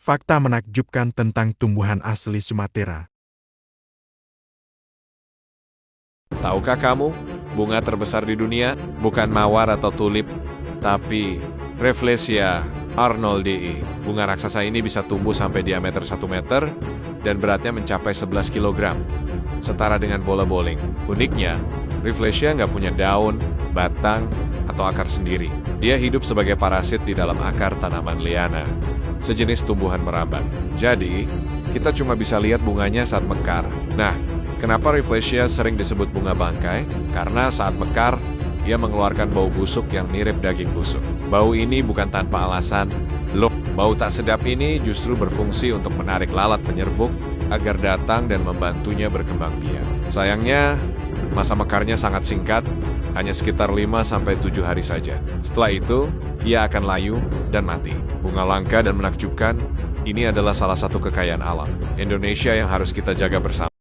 Fakta menakjubkan tentang tumbuhan asli Sumatera. Tahukah kamu, bunga terbesar di dunia bukan mawar atau tulip, tapi Rafflesia arnoldii. Bunga raksasa ini bisa tumbuh sampai diameter 1 meter dan beratnya mencapai 11 kg, setara dengan bola bowling. Uniknya, Rafflesia nggak punya daun, batang, atau akar sendiri. Dia hidup sebagai parasit di dalam akar tanaman liana, sejenis tumbuhan merambat. Jadi, kita cuma bisa lihat bunganya saat mekar. Nah, kenapa Rafflesia sering disebut bunga bangkai? Karena saat mekar, ia mengeluarkan bau busuk yang mirip daging busuk. Bau ini bukan tanpa alasan. Loh, bau tak sedap ini justru berfungsi untuk menarik lalat penyerbuk agar datang dan membantunya berkembang biak. Sayangnya, masa mekarnya sangat singkat, hanya sekitar 5-7 hari saja. Setelah itu, ia akan layu dan mati. Bunga langka dan menakjubkan, ini adalah salah satu kekayaan alam Indonesia yang harus kita jaga bersama.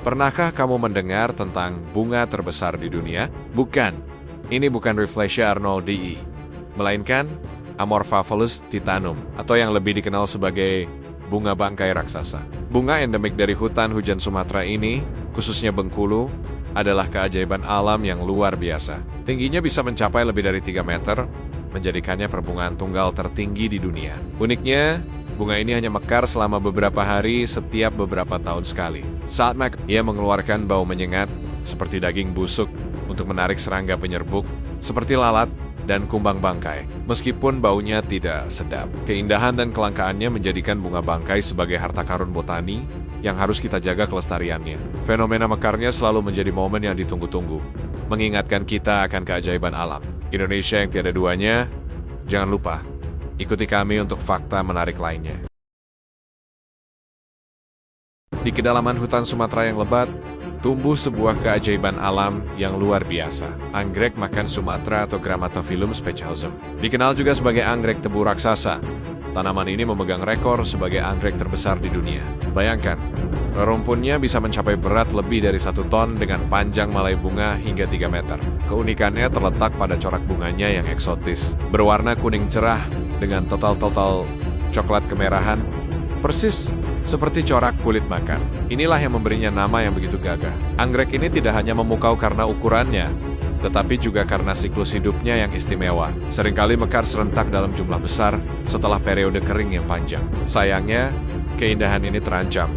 Pernahkah kamu mendengar tentang bunga terbesar di dunia? Bukan, ini bukan Rafflesia arnoldii, melainkan Amorphophilus titanum, atau yang lebih dikenal sebagai bunga bangkai raksasa. Bunga endemik dari hutan hujan Sumatera ini, khususnya Bengkulu, adalah keajaiban alam yang luar biasa. Tingginya bisa mencapai lebih dari 3 meter, menjadikannya perbungaan tunggal tertinggi di dunia. Uniknya, bunga ini hanya mekar selama beberapa hari setiap beberapa tahun sekali. Saat mekar, ia mengeluarkan bau menyengat seperti daging busuk untuk menarik serangga penyerbuk, seperti lalat dan kumbang bangkai. Meskipun baunya tidak sedap, keindahan dan kelangkaannya menjadikan bunga bangkai sebagai harta karun botani yang harus kita jaga kelestariannya. Fenomena mekarnya selalu menjadi momen yang ditunggu-tunggu, mengingatkan kita akan keajaiban alam Indonesia yang tiada duanya. Jangan lupa, ikuti kami untuk fakta menarik lainnya. Di kedalaman hutan Sumatera yang lebat, tumbuh sebuah keajaiban alam yang luar biasa. Anggrek makan Sumatera atau Grammatophyllum speciosum. Dikenal juga sebagai anggrek tebu raksasa. Tanaman ini memegang rekor sebagai anggrek terbesar di dunia. Bayangkan, rumpunnya bisa mencapai berat lebih dari 1 ton dengan panjang malai bunga hingga 3 meter. Keunikannya terletak pada corak bunganya yang eksotis, berwarna kuning cerah dengan total coklat kemerahan, persis seperti corak kulit makar. Inilah yang memberinya nama yang begitu gagah. Anggrek ini tidak hanya memukau karena ukurannya, tetapi juga karena siklus hidupnya yang istimewa. Seringkali mekar serentak dalam jumlah besar setelah periode kering yang panjang. Sayangnya, keindahan ini terancam.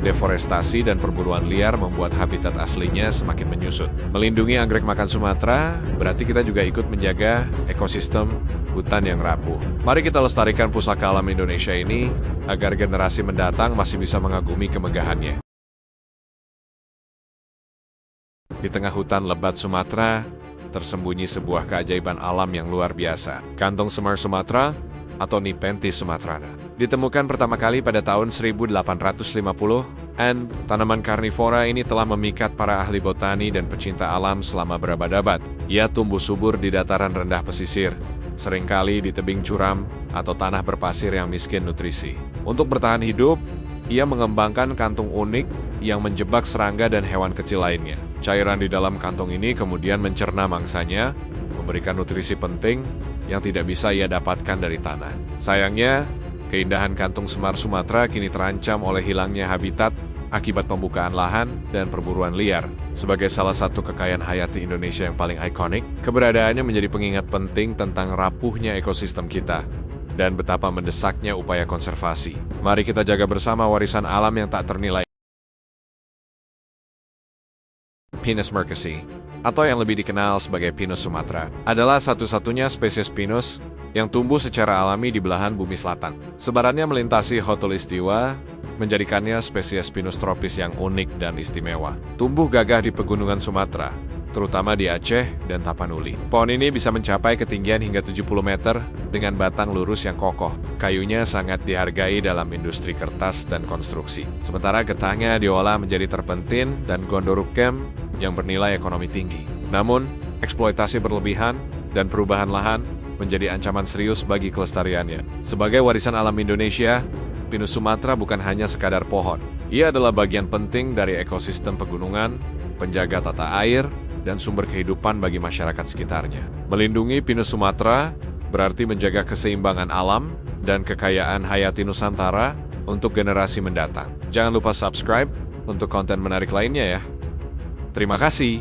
Deforestasi dan perburuan liar membuat habitat aslinya semakin menyusut. Melindungi anggrek makan Sumatera berarti kita juga ikut menjaga ekosistem hutan yang rapuh. Mari kita lestarikan pusaka alam Indonesia ini agar generasi mendatang masih bisa mengagumi kemegahannya. Di tengah hutan lebat Sumatera, tersembunyi sebuah keajaiban alam yang luar biasa. Kantong semar Sumatera atau Nepenthes sumatrana. Ditemukan pertama kali pada tahun 1850-an, tanaman karnivora ini telah memikat para ahli botani dan pecinta alam selama berabad-abad. Ia tumbuh subur di dataran rendah pesisir, seringkali di tebing curam atau tanah berpasir yang miskin nutrisi. Untuk bertahan hidup, ia mengembangkan kantung unik yang menjebak serangga dan hewan kecil lainnya. Cairan di dalam kantong ini kemudian mencerna mangsanya, memberikan nutrisi penting yang tidak bisa ia dapatkan dari tanah. Sayangnya, keindahan kantung semar Sumatera kini terancam oleh hilangnya habitat akibat pembukaan lahan dan perburuan liar. Sebagai salah satu kekayaan hayati Indonesia yang paling ikonik, keberadaannya menjadi pengingat penting tentang rapuhnya ekosistem kita dan betapa mendesaknya upaya konservasi. Mari kita jaga bersama warisan alam yang tak ternilai. Pinus merkesi, atau yang lebih dikenal sebagai Pinus Sumatera, adalah satu-satunya spesies pinus yang tumbuh secara alami di belahan bumi selatan. Sebarannya melintasi Khatulistiwa, menjadikannya spesies pinus tropis yang unik dan istimewa. Tumbuh gagah di pegunungan Sumatera, terutama di Aceh dan Tapanuli. Pohon ini bisa mencapai ketinggian hingga 70 meter dengan batang lurus yang kokoh. Kayunya sangat dihargai dalam industri kertas dan konstruksi. Sementara getahnya diolah menjadi terpentin dan gondorukem yang bernilai ekonomi tinggi. Namun, eksploitasi berlebihan dan perubahan lahan menjadi ancaman serius bagi kelestariannya. Sebagai warisan alam Indonesia, Pinus Sumatera bukan hanya sekadar pohon. Ia adalah bagian penting dari ekosistem pegunungan, penjaga tata air, dan sumber kehidupan bagi masyarakat sekitarnya. Melindungi Pinus Sumatera berarti menjaga keseimbangan alam dan kekayaan hayati Nusantara untuk generasi mendatang. Jangan lupa subscribe untuk konten menarik lainnya ya. Terima kasih.